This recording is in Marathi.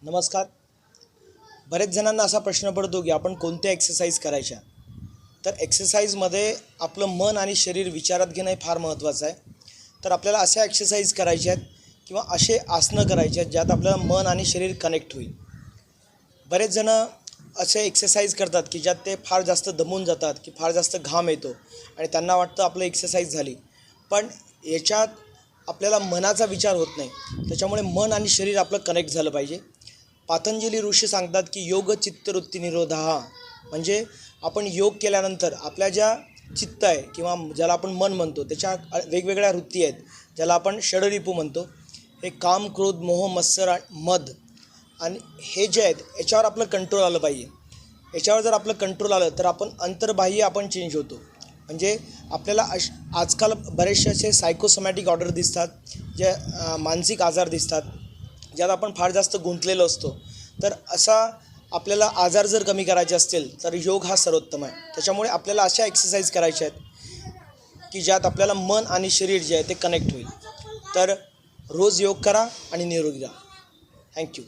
नमस्कार. बरेच जणांना असा प्रश्न पडतो की आपण कोणत्या एक्सरसाइज करायच्या. तर एक्सरसाइजमध्ये आपलं मन आणि शरीर विचारात घेणं हे फार महत्त्वाचं आहे. तर आपल्याला अशा एक्सरसाइज करायच्या आहेत किंवा असे आसनं करायचे आहेत ज्यात आपलं मन आणि शरीर कनेक्ट होईल. बरेच जणं असे एक्सरसाइज करतात की ज्यात ते फार जास्त दमून जातात, की फार जास्त घाम येतो आणि त्यांना वाटतं आपलं एक्सरसाइज झाली. पण याच्यात आपल्याला मनाचा विचार होत नाही. त्याच्यामुळे मन आणि शरीर आपलं कनेक्ट झालं पाहिजे. पातंजली ऋषी सांगतात की योग चित्तवृत्ती निरोधा, म्हणजे आपण योग केल्यानंतर आपल्या ज्या चित्त आहे किंवा ज्याला आपण मन म्हणतो त्याच्या वेगवेगळ्या वृत्ती आहेत, ज्याला आपण षडरिपू म्हणतो. हे काम, क्रोध, मोह, मत्सर, मद आणि हे जे आहेत याच्यावर आपलं कंट्रोल आलं पाहिजे. याच्यावर जर आपलं कंट्रोल आलं तर आपण अंतर्बाह्य आपण चेंज होतो. म्हणजे आपल्याला आजकाल बरेचसे असे सायकोसोमॅटिक ऑर्डर दिसतात, जे मानसिक आजार दिसतात, ज्यात आपण फार जास्त गुंतलेलो असतो. तर असा आपल्याला आजार जर कमी करायचे असतील तर योग हा सर्वोत्तम आहे. त्याच्यामुळे आपल्याला अशा एक्सरसाइज करायच्या आहेत की ज्यात आपल्याला मन आणि शरीर जे आहे ते कनेक्ट होईल. तर रोज योग करा आणि निरोगी राहा. थँक्यू.